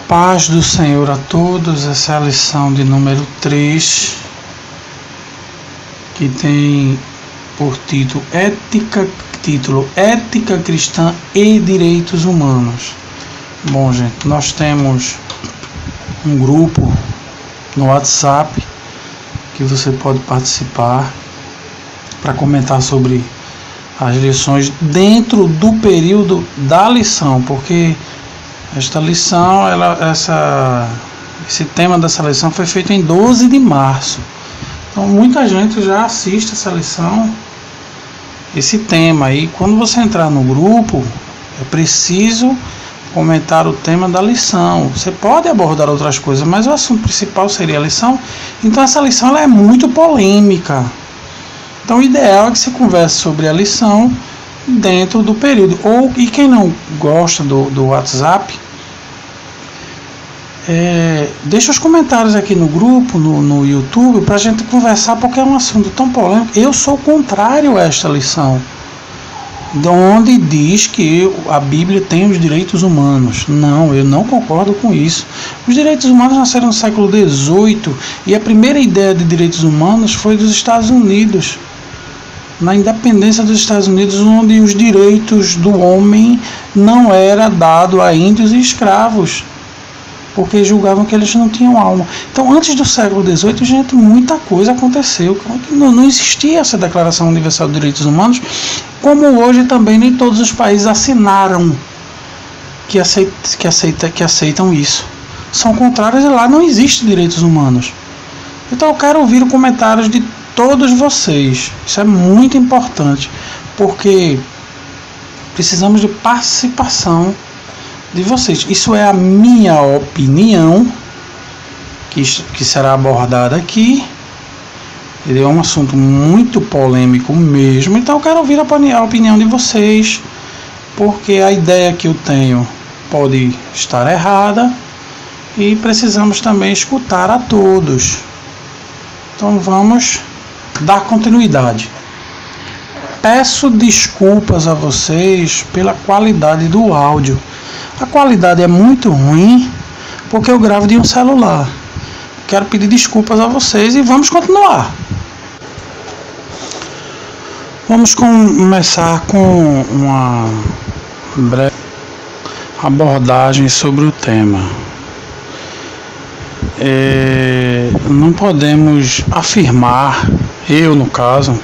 Paz do Senhor a todos. Essa é a lição de número 3, que tem por título Ética Cristã e Direitos Humanos. Bom, gente, nós temos um grupo no WhatsApp que você pode participar para comentar sobre as lições dentro do período da lição, porque esta lição, esse tema dessa lição foi feito em 12 de março. Então muita gente já assiste essa lição, esse tema. E quando você entrar no grupo, é preciso comentar o tema da lição. Você pode abordar outras coisas, mas o assunto principal seria a lição. Então essa lição ela é muito polêmica. Então o ideal é que você converse sobre a lição dentro do período. E quem não gosta do WhatsApp, deixa os comentários aqui no grupo, no YouTube, para a gente conversar, porque é um assunto tão polêmico. Eu sou contrário a esta lição, onde diz que a Bíblia tem os direitos humanos. Não, eu não concordo com isso. Os direitos humanos nasceram no século XVIII e a primeira ideia de direitos humanos foi dos Estados Unidos, na independência dos Estados Unidos, onde os direitos do homem não eram dados a índios e escravos, porque julgavam que eles não tinham alma. Então, antes do século XVIII, gente, muita coisa aconteceu. Não existia essa Declaração Universal de Direitos Humanos, como hoje também nem todos os países assinaram que aceitam isso. São contrários e lá não existem direitos humanos. Então, eu quero ouvir os comentários de todos vocês. Isso é muito importante, porque precisamos de participação de vocês. Isso é a minha opinião, que será abordada aqui. Ele é um assunto muito polêmico mesmo, então eu quero ouvir a opinião de vocês, porque a ideia que eu tenho pode estar errada e precisamos também escutar a todos. Então vamos dar continuidade. Peço desculpas a vocês pela qualidade do áudio. A qualidade é muito ruim porque eu gravo de um celular. Quero pedir desculpas a vocês e vamos continuar. Vamos começar com uma breve abordagem sobre o tema. Não podemos afirmar, eu no caso,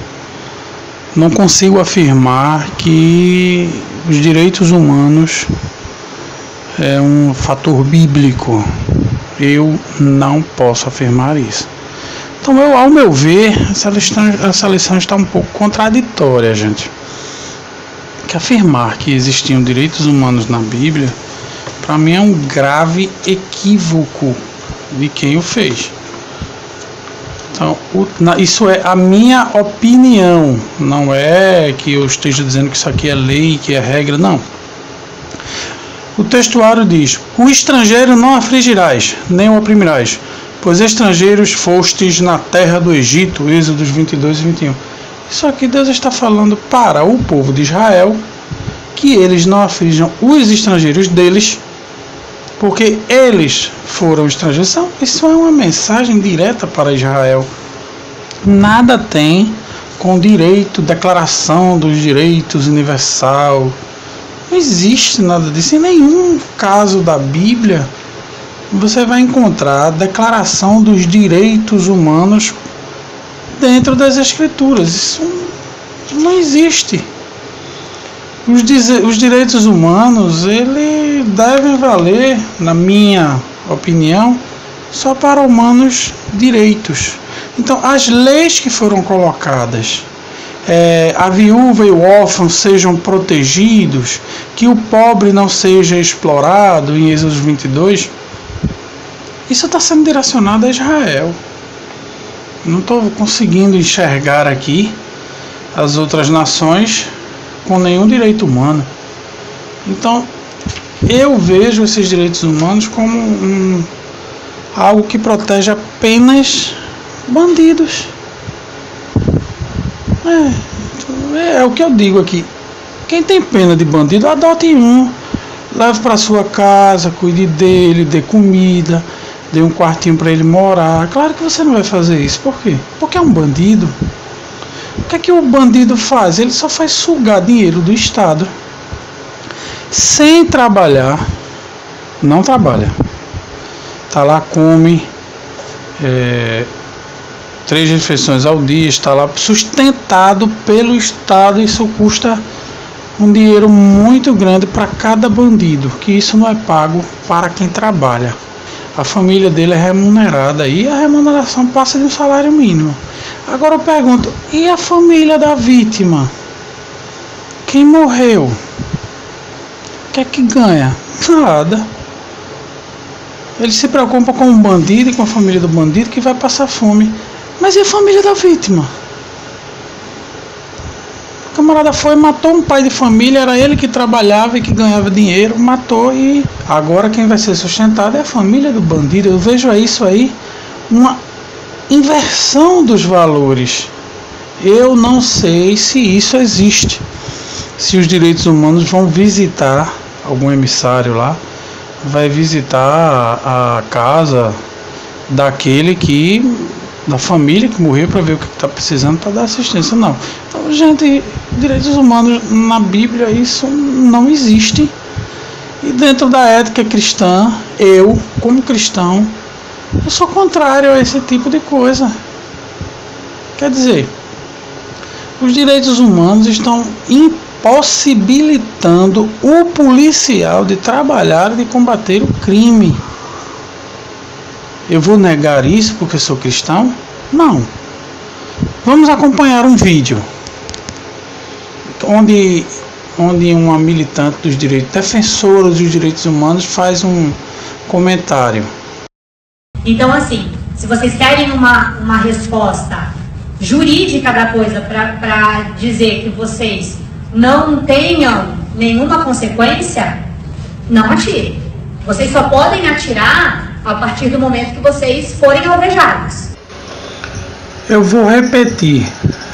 não consigo afirmar que os direitos humanos é um fator bíblico. Eu não posso afirmar isso. Então, ao meu ver, essa lição está um pouco contraditória, gente. Que afirmar que existiam direitos humanos na Bíblia, para mim é um grave equívoco de quem o fez. Então, isso é a minha opinião. Não é que eu esteja dizendo que isso aqui é lei, que é regra, não. O textuário diz: o estrangeiro não afligirás, nem o oprimirás, pois estrangeiros fostes na terra do Egito. Êxodos 22 e 21. Isso aqui Deus está falando para o povo de Israel, que eles não aflijam os estrangeiros deles, porque eles foram estrangeiros. Isso é uma mensagem direta para Israel. Nada tem com direito, declaração dos direitos universal. Não existe nada disso. Em nenhum caso da Bíblia você vai encontrar a declaração dos direitos humanos dentro das Escrituras. Isso não existe. Os direitos humanos, eles devem valer, na minha opinião, só para humanos direitos. Então, as leis que foram colocadas, a viúva e o órfão sejam protegidos, que o pobre não seja explorado, em Êxodo 22, isso está sendo direcionado a Israel. Não estou conseguindo enxergar aqui as outras nações com nenhum direito humano. Então, eu vejo esses direitos humanos como algo que protege apenas bandidos. É o que eu digo aqui. Quem tem pena de bandido, adote um. leve para sua casa, cuide dele, dê comida, dê um quartinho para ele morar. Claro que você não vai fazer isso. Por quê? Porque é um bandido. O que é que o bandido faz? Ele só faz sugar dinheiro do Estado sem trabalhar. Não trabalha. Tá lá, come 3 refeições ao dia, está lá sustentado pelo Estado. Isso custa um dinheiro muito grande para cada bandido, que isso não é pago para quem trabalha. A família dele é remunerada e a remuneração passa de um salário mínimo. Agora eu pergunto, e a família da vítima? Quem morreu? O que é que ganha? Nada. Ele se preocupa com o bandido e com a família do bandido que vai passar fome. Mas e a família da vítima? O camarada foi e matou um pai de família, era ele que trabalhava e que ganhava dinheiro, matou, e agora quem vai ser sustentado é a família do bandido. Eu vejo isso aí, uma inversão dos valores. Eu não sei se isso existe. Se os direitos humanos vão visitar, algum emissário lá vai visitar a casa daquele da família que morreu para ver o que está precisando para dar assistência. Não. Então, gente, direitos humanos na Bíblia, isso não existe. E dentro da ética cristã, eu, como cristão, eu sou contrário a esse tipo de coisa. Quer dizer, os direitos humanos estão impossibilitando o policial de trabalhar e de combater o crime. Eu vou negar isso porque sou cristão? Não. Vamos acompanhar um vídeo onde uma militante dos direitos, defensora dos direitos humanos, faz um comentário. Então, assim, se vocês querem uma resposta jurídica da coisa para dizer que vocês não tenham nenhuma consequência, não atirem. Vocês só podem atirar a partir do momento que vocês forem alvejados. Eu vou repetir.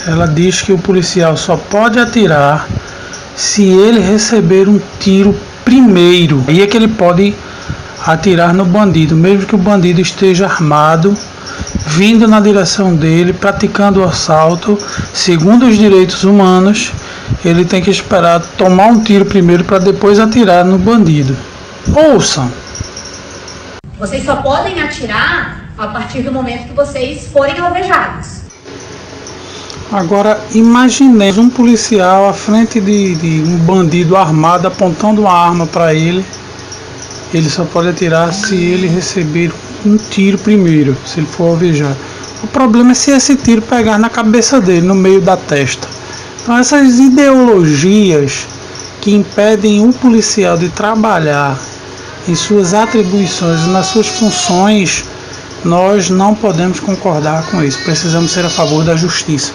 Ela diz que o policial só pode atirar se ele receber um tiro primeiro. Aí é que ele pode atirar no bandido, mesmo que o bandido esteja armado, vindo na direção dele, praticando o assalto. Segundo os direitos humanos, ele tem que esperar tomar um tiro primeiro para depois atirar no bandido. Ouçam. Vocês só podem atirar a partir do momento que vocês forem alvejados. Agora, imaginemos um policial à frente de um bandido armado, apontando uma arma para ele. Ele só pode atirar se ele receber um tiro primeiro, se ele for alvejado. O problema é se esse tiro pegar na cabeça dele, no meio da testa. Então, essas ideologias que impedem o policial de trabalhar em suas atribuições, nas suas funções, nós não podemos concordar com isso. Precisamos ser a favor da justiça.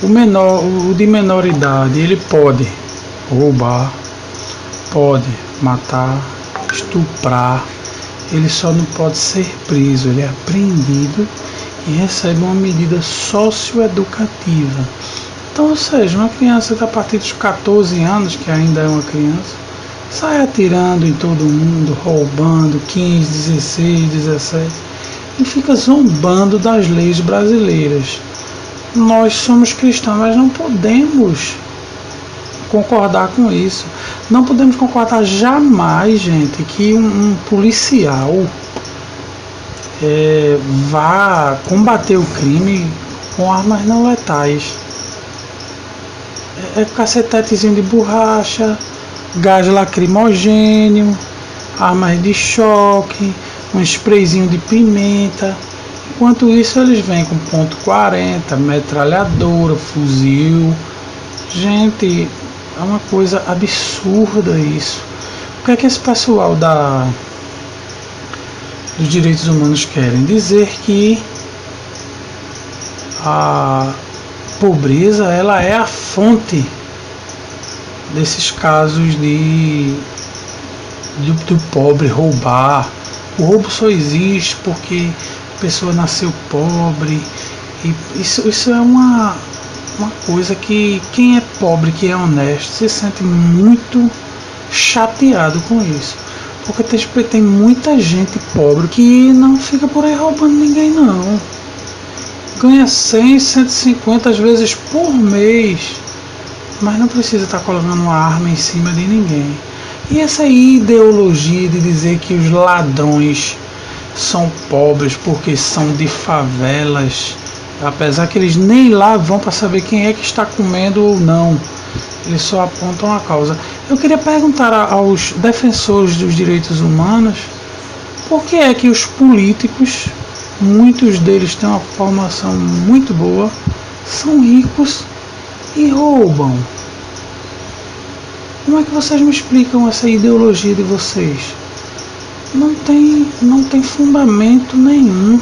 O de menor idade, ele pode roubar, pode matar, estuprar, ele só não pode ser preso, ele é apreendido e recebe uma medida socioeducativa. Então, ou seja, uma criança que a partir dos 14 anos, que ainda é uma criança, sai atirando em todo mundo, roubando 15, 16, 17 e fica zombando das leis brasileiras. Nós somos cristãos, mas não podemos concordar com isso. Não podemos concordar jamais, gente, que um policial vá combater o crime com armas não letais. Cacetetezinho de borracha, gás lacrimogênio, armas de choque, um sprayzinho de pimenta. Enquanto isso, eles vêm com .40, metralhadora, fuzil. Gente, é uma coisa absurda isso. O que é que esse pessoal dos direitos humanos querem? Dizer que a pobreza, ela é a fonte desses casos do pobre roubar. O roubo só existe porque a pessoa nasceu pobre. E isso é uma coisa que quem é pobre, que é honesto, se sente muito chateado com isso. Porque tem muita gente pobre que não fica por aí roubando ninguém não. Ganha 100, 150 às vezes por mês, mas não precisa estar colocando uma arma em cima de ninguém. E essa ideologia de dizer que os ladrões são pobres porque são de favelas, apesar que eles nem lá vão para saber quem é que está comendo ou não, eles só apontam a causa. Eu queria perguntar aos defensores dos direitos humanos por que é que os políticos, muitos deles têm uma formação muito boa, são ricos e roubam. Como é que vocês me explicam essa ideologia de vocês? Não tem fundamento nenhum.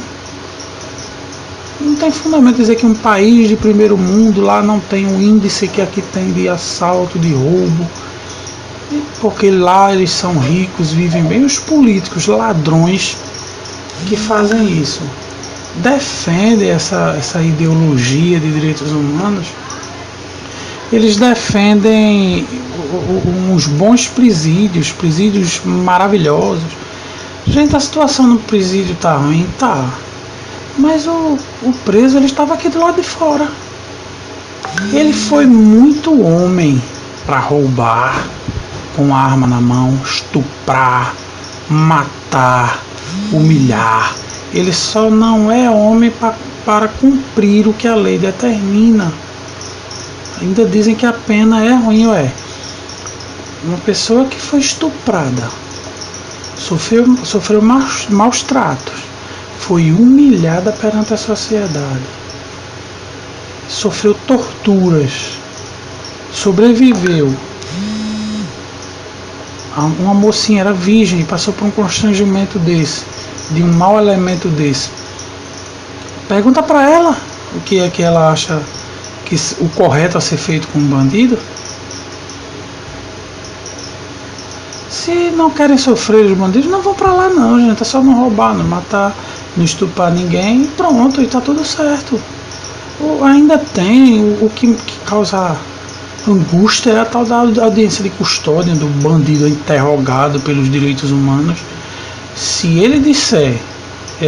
Não tem fundamento dizer que um país de primeiro mundo lá não tem o índice que aqui tem de assalto, de roubo, porque lá eles são ricos, vivem bem. Os políticos ladrões que fazem isso defendem essa ideologia de direitos humanos. Eles defendem uns bons presídios maravilhosos. Gente, a situação no presídio tá ruim, tá. Mas o preso, ele estava aqui do lado de fora. Ele foi muito homem para roubar com arma na mão, estuprar, matar, humilhar. Ele só não é homem para cumprir o que a lei determina. Ainda dizem que a pena é ruim, uma pessoa que foi estuprada, sofreu maus tratos, foi humilhada perante a sociedade, sofreu torturas, sobreviveu. Uma mocinha era virgem e passou por um constrangimento desse, de um mau elemento desse. Pergunta para ela o que é que ela acha que o correto a ser feito com um bandido. Se não querem sofrer os bandidos, não vão para lá não, gente. É só não roubar, não matar, não estuprar ninguém e pronto, e tá tudo certo. Ainda tem o que causa angústia, é a tal da audiência de custódia do bandido interrogado pelos direitos humanos. Se ele disser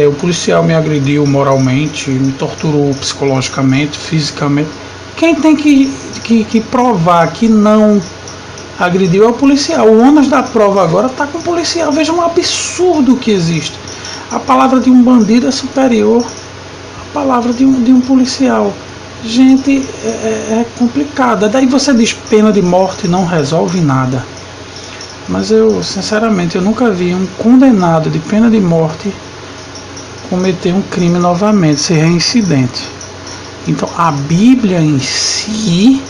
o policial me agrediu moralmente, me torturou psicologicamente, fisicamente, quem tem que provar que não agrediu é o policial. O ônus da prova agora está com o policial. Veja um absurdo que existe. A palavra de um bandido é superior à palavra de um policial. Gente, é complicado. Daí você diz pena de morte não resolve nada. Mas sinceramente, eu nunca vi um condenado de pena de morte cometer um crime novamente, ser reincidente. Então a Bíblia em si,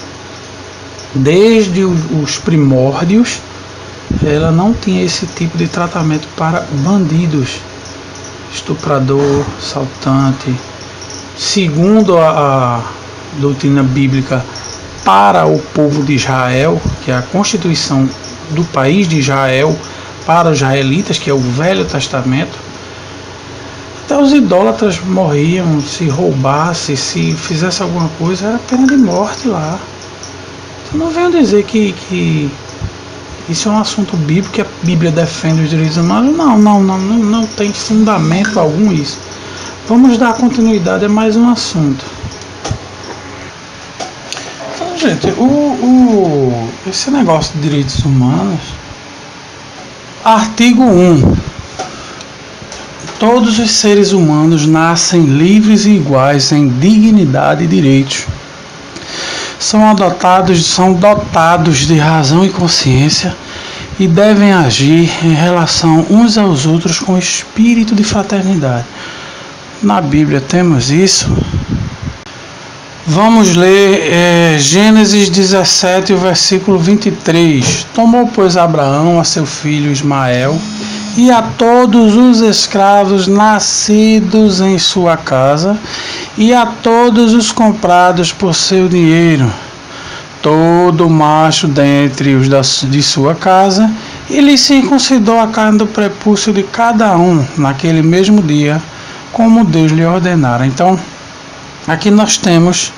desde os primórdios, ela não tinha esse tipo de tratamento para bandidos, estuprador, assaltante. Segundo a doutrina bíblica, para o povo de Israel, que é a constituição do país de Israel, para os israelitas, que é o Velho Testamento, até os idólatras morriam, se roubasse, se fizesse alguma coisa, era pena de morte lá. Então não venham dizer que isso é um assunto bíblico, que a Bíblia defende os direitos humanos. Não tem fundamento algum isso. Vamos dar continuidade a mais um assunto. Então, gente, esse negócio de direitos humanos, artigo 1. Todos os seres humanos nascem livres e iguais em dignidade e direitos. São dotados de razão e consciência e devem agir em relação uns aos outros com espírito de fraternidade. Na Bíblia temos isso. Vamos ler Gênesis 17, o versículo 23. Tomou, pois, Abraão a seu filho Ismael e a todos os escravos nascidos em sua casa, e a todos os comprados por seu dinheiro, todo macho dentre os de sua casa, e lhe circuncidou a carne do prepúcio de cada um, naquele mesmo dia, como Deus lhe ordenara. Então, aqui nós temos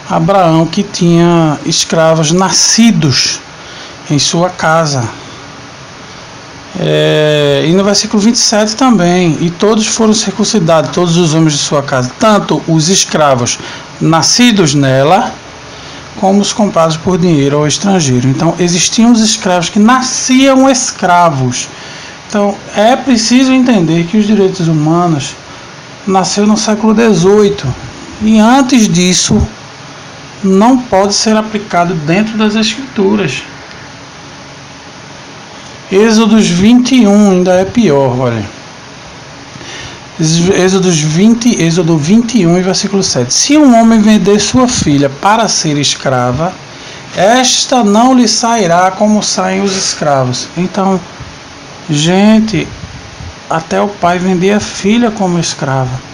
Abraão, que tinha escravos nascidos em sua casa. E no versículo 27 também: e todos foram circuncidados, todos os homens de sua casa, tanto os escravos nascidos nela, como os comprados por dinheiro ou estrangeiro. Então existiam os escravos que nasciam escravos. Então é preciso entender que os direitos humanos nasceu no século XVIII, e antes disso não pode ser aplicado dentro das Escrituras. Êxodo 21 ainda é pior, olha. Êxodo 21 e versículo 7. Se um homem vender sua filha para ser escrava, esta não lhe sairá como saem os escravos. Então, gente, até o pai vender a filha como escrava.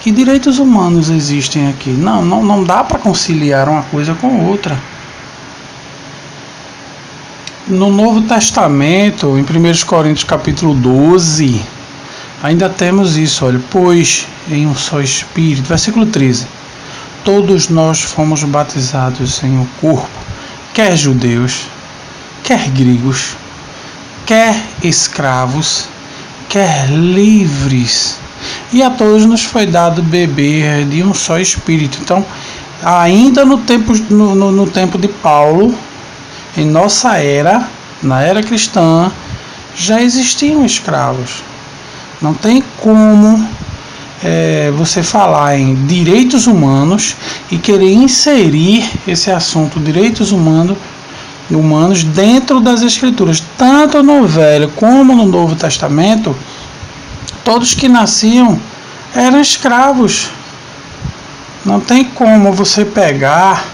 Que direitos humanos existem aqui? Não dá para conciliar uma coisa com outra. No Novo Testamento, em 1 Coríntios capítulo 12, ainda temos isso, olha: pois em um só Espírito, versículo 13, todos nós fomos batizados em um corpo, quer judeus, quer gregos, quer escravos, quer livres, e a todos nos foi dado beber de um só Espírito. Então, ainda no tempo de Paulo, em nossa era, na era cristã, já existiam escravos. Não tem como você falar em direitos humanos e querer inserir esse assunto, direitos humanos dentro das Escrituras. Tanto no Velho como no Novo Testamento, todos que nasciam eram escravos. Não tem como você pegar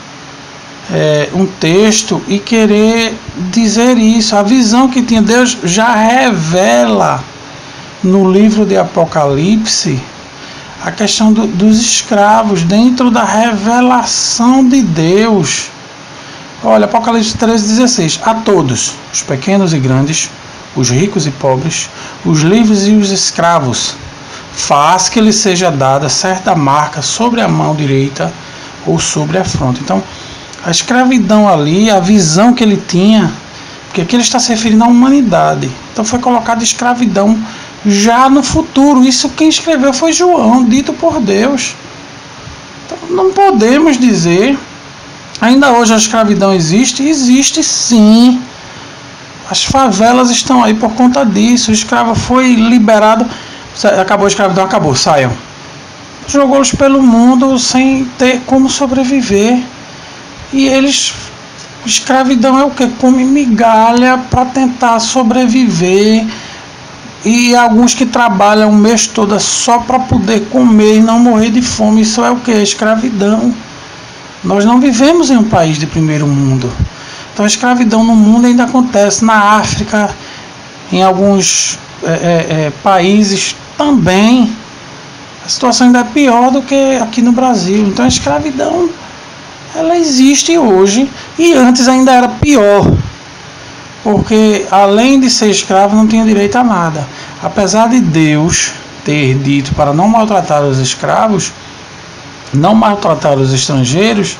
um texto e querer dizer isso. A visão que tinha Deus já revela no livro de Apocalipse a questão dos escravos dentro da revelação de Deus. Olha, Apocalipse 13:16: a todos, os pequenos e grandes, os ricos e pobres, os livres e os escravos, faz que lhe seja dada certa marca sobre a mão direita ou sobre a fronte. Então, a escravidão ali, a visão que ele tinha, porque aqui ele está se referindo à humanidade. Então foi colocada escravidão já no futuro. Isso quem escreveu foi João, dito por Deus. Então, não podemos dizer, ainda hoje a escravidão existe? Existe sim. As favelas estão aí por conta disso. O escravo foi liberado, acabou a escravidão, acabou, saiam. Jogou-os pelo mundo sem ter como sobreviver. E eles, escravidão é o que? Come migalha para tentar sobreviver. E alguns que trabalham o mês todo só para poder comer e não morrer de fome. Isso é o que? Escravidão. Nós não vivemos em um país de primeiro mundo. Então a escravidão no mundo ainda acontece. Na África, em alguns países também. A situação ainda é pior do que aqui no Brasil. Então a escravidão, ela existe hoje, e antes ainda era pior, porque além de ser escravo não tinha direito a nada. Apesar de Deus ter dito para não maltratar os escravos, não maltratar os estrangeiros,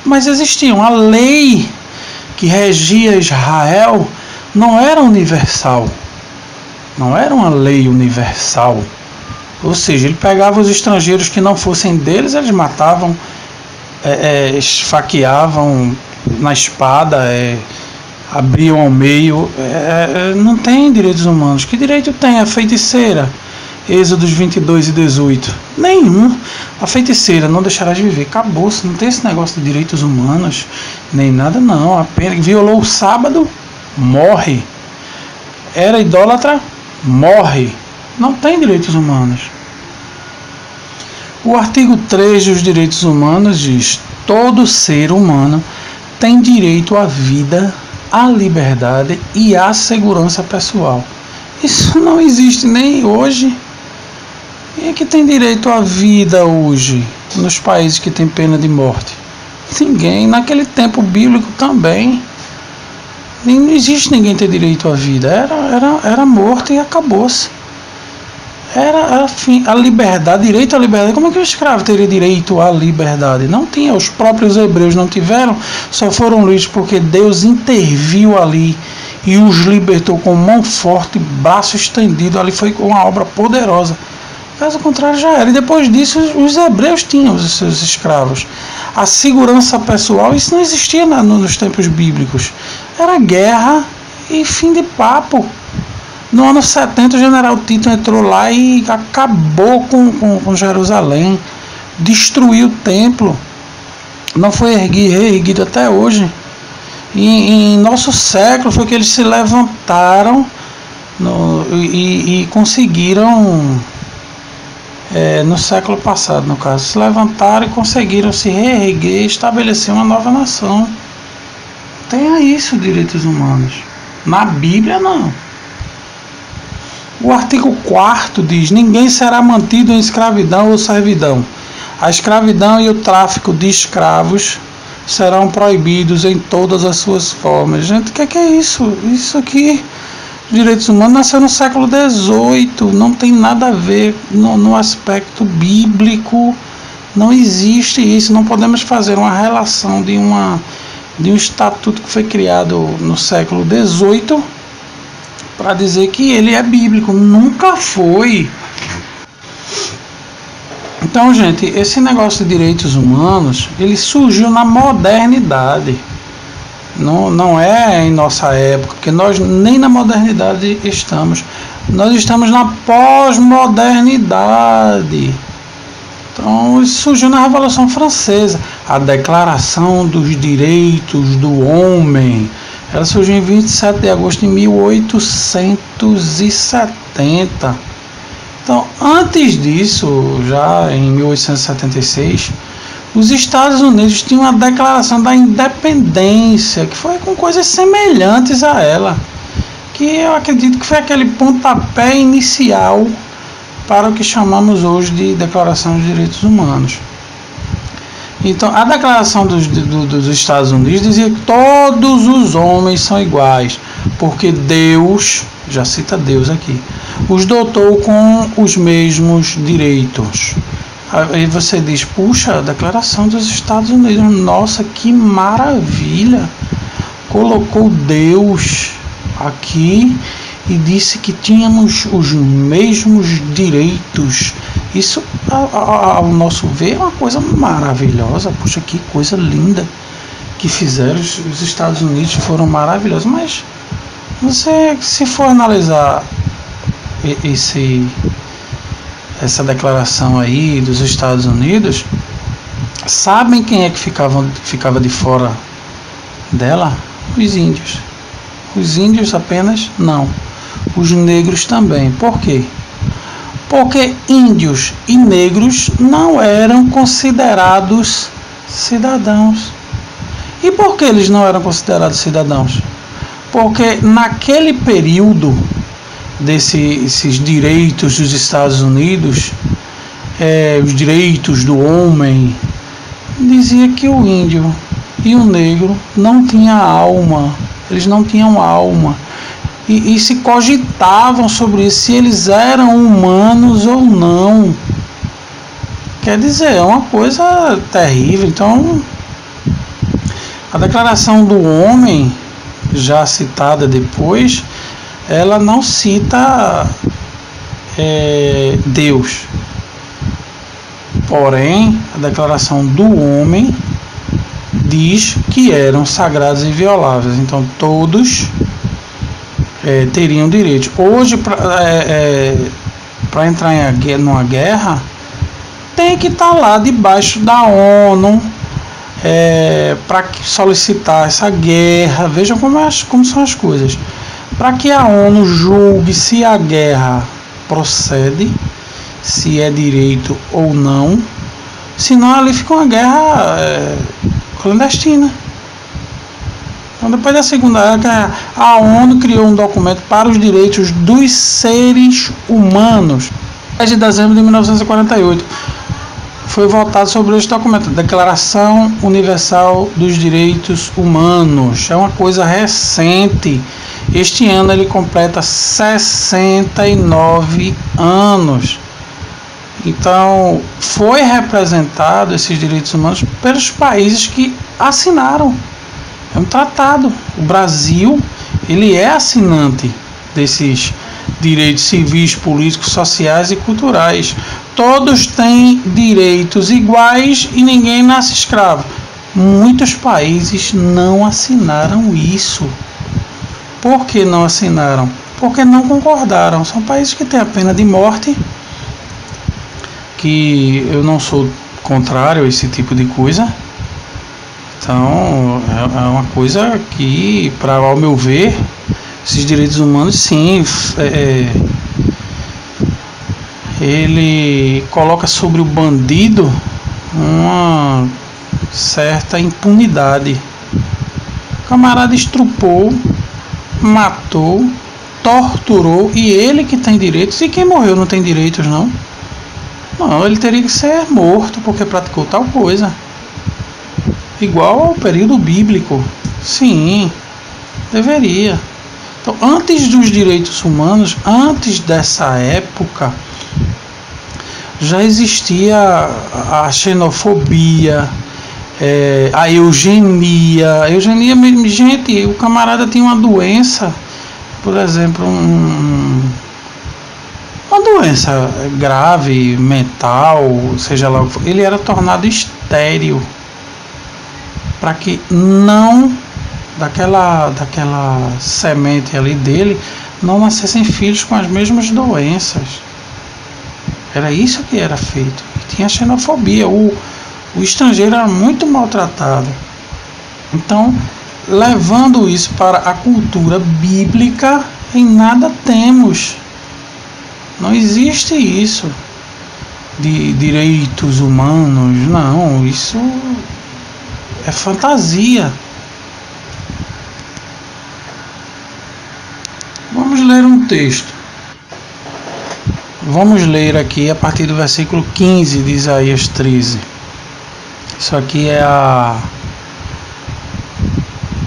mas existiam. A lei que regia Israel não era universal, não era uma lei universal. Ou seja, ele pegava os estrangeiros que não fossem deles, eles matavam, esfaqueavam na espada, abriam ao meio. Não tem direitos humanos. Que direito tem a feiticeira? Êxodos 22 e 18. Nenhum. A feiticeira não deixará de viver. Acabou-se. Não tem esse negócio de direitos humanos, nem nada, não. Apenas violou o sábado, morre. Era idólatra, morre. Não tem direitos humanos. O artigo 3 dos direitos humanos diz: todo ser humano tem direito à vida, à liberdade e à segurança pessoal. Isso não existe nem hoje. Quem é que tem direito à vida hoje nos países que tem pena de morte? Ninguém. Naquele tempo bíblico também. Não existe ninguém ter direito à vida. Era morto e acabou-se. Era a liberdade, direito à liberdade. Como é que o escravo teria direito à liberdade? Não tinha. Os próprios hebreus não tiveram, só foram livres porque Deus interviu ali e os libertou com mão forte, braço estendido. Ali foi uma obra poderosa. Caso contrário, já era. E depois disso, os hebreus tinham os seus escravos. A segurança pessoal, isso não existia nos tempos bíblicos. Era guerra e fim de papo. No ano 70, o general Tito entrou lá e acabou com Jerusalém. Destruiu o templo. Não foi reerguido até hoje. E em nosso século foi que eles se levantaram e conseguiram, no século passado, no caso, se levantaram e conseguiram se reerguer e estabelecer uma nova nação. Tenha isso, direitos humanos. Na Bíblia, não. O artigo 4º diz: ninguém será mantido em escravidão ou servidão. A escravidão e o tráfico de escravos serão proibidos em todas as suas formas. Gente, o que é isso? Isso aqui, direitos humanos, nasceu no século XVIII, não tem nada a ver no aspecto bíblico, não existe isso. Não podemos fazer uma relação de um estatuto que foi criado no século XVIII para dizer que ele é bíblico. Nunca foi. Então, gente, esse negócio de direitos humanos, ele surgiu na modernidade. Não é em nossa época, porque nós nem na modernidade estamos. Nós estamos na pós-modernidade. Então, isso surgiu na Revolução Francesa. A Declaração dos Direitos do Homem. Ela surgiu em 27 de agosto de 1870. Então, antes disso, já em 1876, os Estados Unidos tinham a Declaração da Independência, que foi com coisas semelhantes a ela, que eu acredito que foi aquele pontapé inicial para o que chamamos hoje de Declaração dos Direitos Humanos. Então, a Declaração dos Estados Unidos dizia que todos os homens são iguais, porque Deus, já cita Deus aqui, os dotou com os mesmos direitos. Aí você diz: puxa, a Declaração dos Estados Unidos, nossa, que maravilha! Colocou Deus aqui e disse que tínhamos os mesmos direitos. Isso, ao nosso ver, é uma coisa maravilhosa. Puxa, que coisa linda que fizeram. Os Estados Unidos foram maravilhosos, mas você, se for analisar essa declaração aí dos Estados Unidos, sabem quem é que ficava de fora dela? Os índios. Os índios apenas? Não. Os negros também. Por quê? Porque índios e negros não eram considerados cidadãos. E por que eles não eram considerados cidadãos? Porque naquele período desses direitos dos Estados Unidos, os direitos do homem, dizia que o índio e o negro não tinham alma. Eles não tinham alma. E se cogitavam sobre isso, se eles eram humanos ou não. Quer dizer, é uma coisa terrível. Então, a Declaração do Homem, já citada depois, ela não cita Deus. Porém, a Declaração do Homem diz que eram sagrados e invioláveis. Então, todos teriam direito. Hoje, para entrar numa guerra, tem que estar lá debaixo da ONU para solicitar essa guerra. Vejam como são as coisas. Para que a ONU julgue se a guerra procede, se é direito ou não. Senão ali fica uma guerra clandestina. Então, depois da Segunda Guerra, a ONU criou um documento para os direitos dos seres humanos. Em 10 de dezembro de 1948, foi votado sobre este documento, Declaração Universal dos Direitos Humanos. É uma coisa recente. Este ano ele completa 69 anos. Então, foi representado esses direitos humanos pelos países que assinaram. É um tratado. O Brasil ele é assinante desses direitos civis, políticos, sociais e culturais. Todos têm direitos iguais e ninguém nasce escravo. Muitos países não assinaram isso. Por que não assinaram? Porque não concordaram. São países que têm a pena de morte, que eu não sou contrário a esse tipo de coisa. Então, é uma coisa que, ao meu ver, esses direitos humanos, sim, ele coloca sobre o bandido uma certa impunidade. O camarada estrupou, matou, torturou, e ele que tem direitos, e quem morreu não tem direitos, não? Não, ele teria que ser morto porque praticou tal coisa. Igual ao período bíblico. Sim, deveria. Então, antes dos direitos humanos, antes dessa época, já existia a xenofobia, a eugenia. A eugenia, gente, o camarada tinha uma doença, por exemplo, uma doença grave, mental, seja lá o que for, ele era tornado estéril, para que não daquela semente ali dele não nascessem filhos com as mesmas doenças. Era isso que era feito. E tinha xenofobia. O estrangeiro era muito maltratado. Então, levando isso para a cultura bíblica, em nada temos. Não existe isso de direitos humanos. Não, isso é fantasia. Vamos ler um texto. Vamos ler aqui a partir do versículo 15 de Isaías 13. Isso aqui é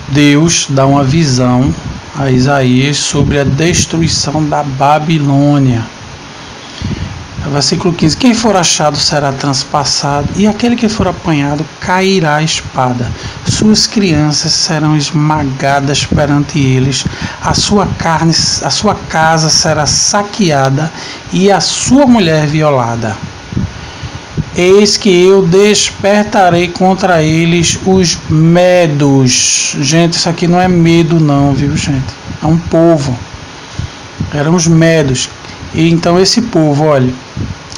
Deus dá uma visão a Isaías sobre a destruição da Babilônia. Versículo 15: quem for achado será transpassado, e aquele que for apanhado cairá a espada. Suas crianças serão esmagadas perante eles, a sua casa será saqueada e a sua mulher violada. Eis que eu despertarei contra eles os medos. Gente, isso aqui não é medo não, viu, gente? É um povo. Eram os medos. E então esse povo, olha,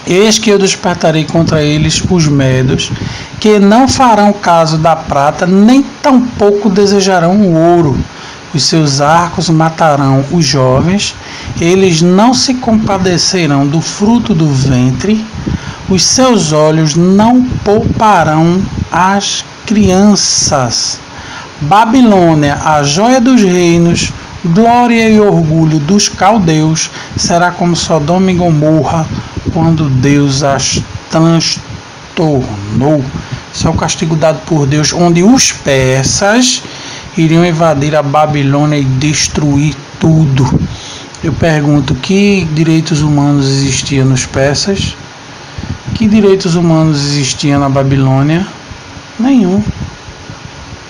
eis que eu despertarei contra eles os medos, que não farão caso da prata, nem tampouco desejarão o ouro. Os seus arcos matarão os jovens, eles não se compadecerão do fruto do ventre, os seus olhos não pouparão as crianças. Babilônia, a joia dos reinos, glória e orgulho dos caldeus, será como Sodoma e Gomorra, quando Deus as transtornou. Isso é o castigo dado por Deus, onde os persas iriam invadir a Babilônia e destruir tudo. Eu pergunto, que direitos humanos existiam nos persas? Que direitos humanos existiam na Babilônia? Nenhum.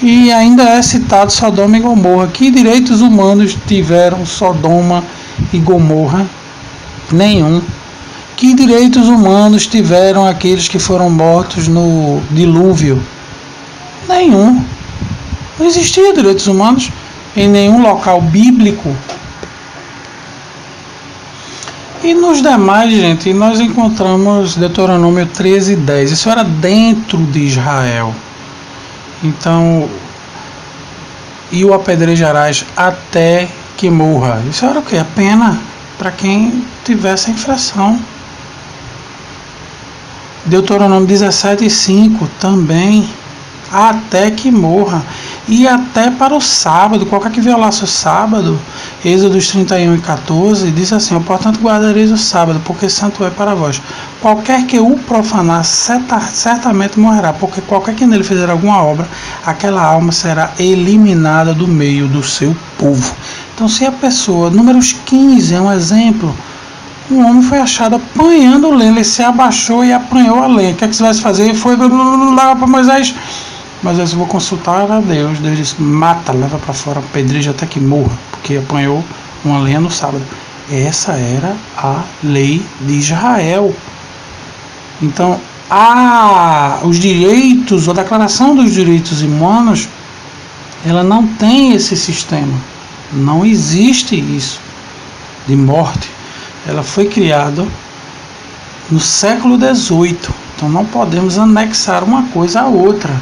E ainda é citado Sodoma e Gomorra. Que direitos humanos tiveram Sodoma e Gomorra? Nenhum. Que direitos humanos tiveram aqueles que foram mortos no dilúvio? Nenhum. Não existia direitos humanos em nenhum local bíblico. E nos demais, gente, nós encontramos Deuteronômio 13:10. Isso era dentro de Israel. Então, e o apedrejarás até que morra. Isso era o quê? A pena para quem tivesse a infração. Deuteronômio 17:5 também, até que morra. E até para o sábado, qualquer que violasse o sábado, Êxodos 31:14 diz assim: portanto guardareis o sábado, porque santo é para vós. Qualquer que o profanar certamente morrerá, porque qualquer que nele fizer alguma obra, aquela alma será eliminada do meio do seu povo. Então, se a pessoa, Números 15 é um exemplo, um homem foi achado apanhando lenha, ele se abaixou e apanhou a lenha. O que é que você vai fazer? Ele foi lá para Moisés: Mas eu vou consultar a Deus. Deus disse: mata, leva para fora, apedreja até que morra, porque apanhou uma lenha no sábado. Essa era a lei de Israel. Então, os direitos, a Declaração dos Direitos Humanos, ela não tem esse sistema. Não existe isso de morte. Ela foi criada no século XVIII. Então não podemos anexar uma coisa à outra.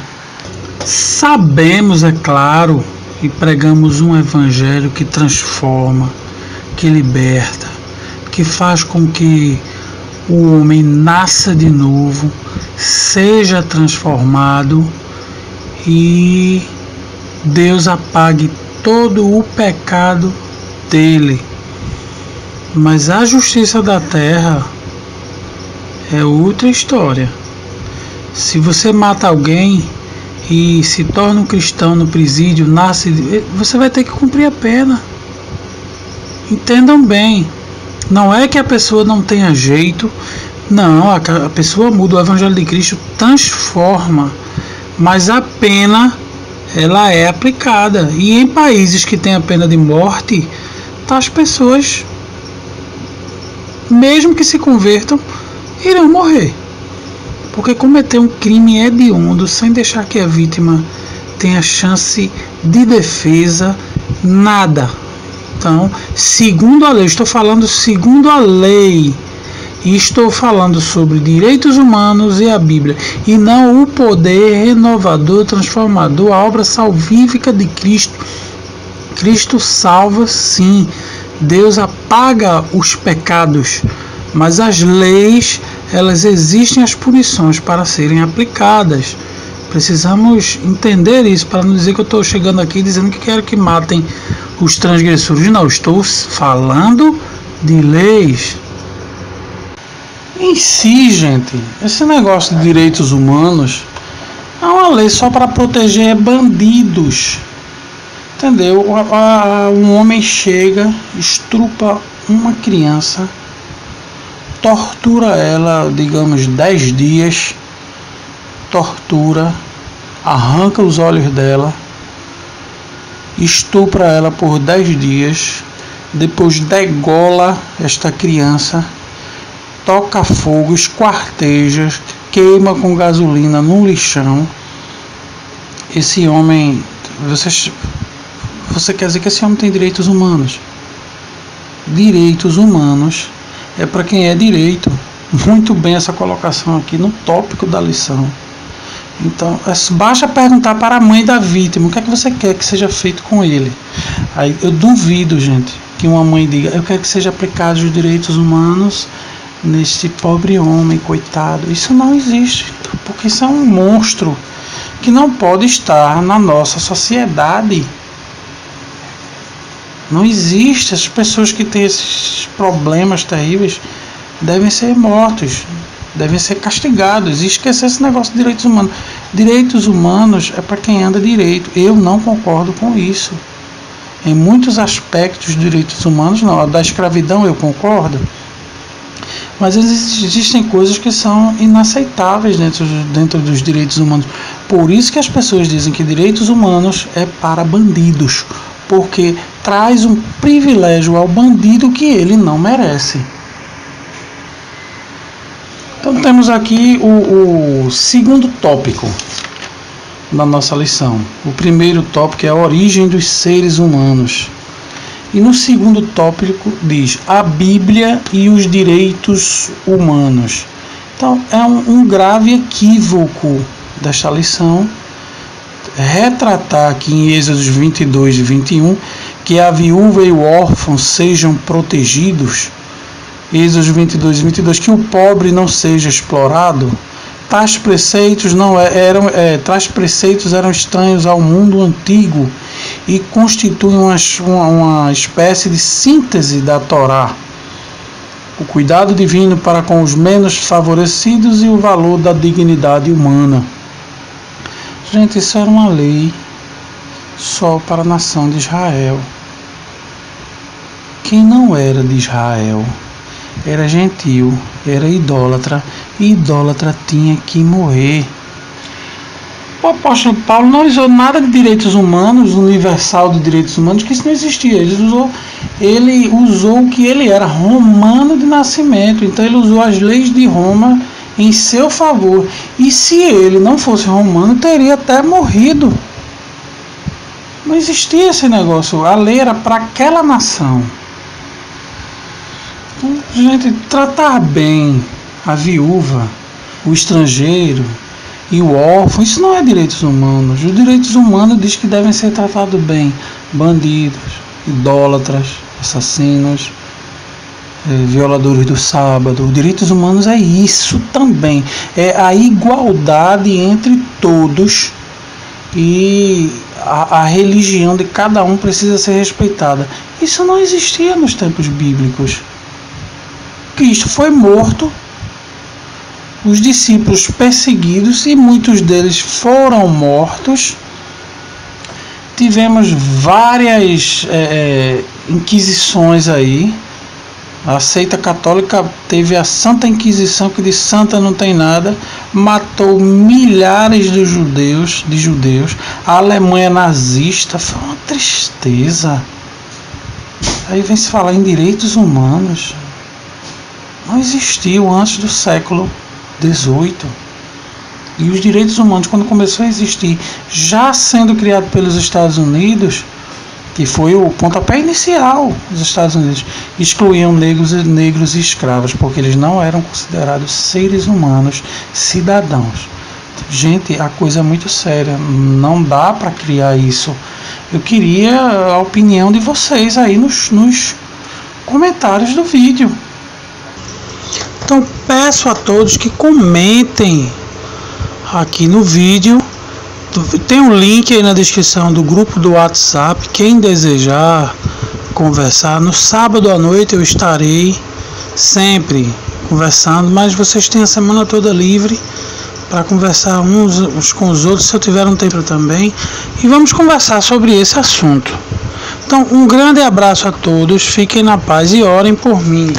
Sabemos, é claro, e pregamos um evangelho que transforma, que liberta, que faz com que o homem nasça de novo, seja transformado e Deus apague todo o pecado dele. Mas a justiça da terra é outra história. Se você mata alguém e se torna um cristão no presídio, você vai ter que cumprir a pena. Entendam bem. Não é que a pessoa não tenha jeito. Não, a pessoa muda. O Evangelho de Cristo transforma. Mas a pena, ela é aplicada. E em países que tem a pena de morte, as pessoas, mesmo que se convertam, irão morrer. Porque cometer um crime hediondo sem deixar que a vítima tenha chance de defesa, nada. Então, segundo a lei, estou falando segundo a lei, e estou falando sobre direitos humanos e a Bíblia, e não o poder renovador, transformador, a obra salvífica de Cristo. Cristo salva, sim. Deus apaga os pecados, mas as leis, elas existem, as punições para serem aplicadas. Precisamos entender isso, para não dizer que eu estou chegando aqui dizendo que quero que matem os transgressores. Não, estou falando de leis. Em si, gente, esse negócio de direitos humanos é uma lei só para proteger bandidos. Entendeu? Um homem chega, estrupa uma criança, tortura ela, digamos, 10 dias, tortura, arranca os olhos dela, estupra ela por 10 dias, depois degola esta criança, toca fogo, esquarteja, queima com gasolina no lixão. Esse homem, você quer dizer que esse homem tem direitos humanos? Direitos humanos é para quem é direito. Muito bem essa colocação aqui no tópico da lição. Então, basta perguntar para a mãe da vítima o que é que você quer que seja feito com ele. Aí eu duvido, gente, que uma mãe diga: eu quero que seja aplicado os direitos humanos neste pobre homem, coitado. Isso não existe, porque isso é um monstro que não pode estar na nossa sociedade. Não existe. As pessoas que têm esses problemas terríveis devem ser mortos, devem ser castigados. E esquecer esse negócio de direitos humanos. Direitos humanos é para quem anda direito. Eu não concordo com isso. Em muitos aspectos de direitos humanos, não. A da escravidão eu concordo. Mas existem coisas que são inaceitáveis dentro dos direitos humanos. Por isso que as pessoas dizem que direitos humanos é para bandidos, porque traz um privilégio ao bandido que ele não merece. Então temos aqui o segundo tópico da nossa lição. O primeiro tópico é a origem dos seres humanos. E no segundo tópico diz a Bíblia e os direitos humanos. Então é um grave equívoco desta lição retratar aqui em Êxodo 22 e 21 que a viúva e o órfão sejam protegidos. Êxodo 22 e 22, que o pobre não seja explorado. Tais preceitos eram estranhos ao mundo antigo e constituem uma espécie de síntese da Torá. O cuidado divino para com os menos favorecidos e o valor da dignidade humana. Gente, isso era uma lei só para a nação de Israel. Quem não era de Israel era gentil, era idólatra, e idólatra tinha que morrer. O apóstolo Paulo não usou nada de direitos humanos, universal de direitos humanos, que isso não existia. Ele usou o que ele era, romano de nascimento. Então ele usou as leis de Roma em seu favor. E se ele não fosse romano, teria até morrido. Não existia esse negócio. A lei era para aquela nação. Então, gente, tratar bem a viúva, o estrangeiro e o órfão, isso não é direitos humanos. Os direitos humanos diz que devem ser tratados bem. Bandidos, idólatras, assassinos, violadores do sábado. Os direitos humanos é isso também. É a igualdade entre todos, e a religião de cada um precisa ser respeitada. Isso não existia nos tempos bíblicos. Cristo foi morto, os discípulos perseguidos, e muitos deles foram mortos. Tivemos várias inquisições aí. A seita católica teve a Santa Inquisição, que de santa não tem nada, matou milhares de judeus. A Alemanha nazista foi uma tristeza. Aí vem se falar em direitos humanos. Não existiu antes do século XVIII. E os direitos humanos, quando começou a existir, já sendo criado pelos Estados Unidos, que foi o pontapé inicial dos Estados Unidos, excluíam negros e escravos, porque eles não eram considerados seres humanos, cidadãos. Gente, a coisa é muito séria, não dá para criar isso. Eu queria a opinião de vocês aí nos comentários do vídeo. Então peço a todos que comentem aqui no vídeo. Tem um link aí na descrição do grupo do WhatsApp. Quem desejar conversar, no sábado à noite eu estarei sempre conversando, mas vocês têm a semana toda livre para conversar uns com os outros, se eu tiver um tempo também, e vamos conversar sobre esse assunto. Então, um grande abraço a todos, fiquem na paz e orem por mim.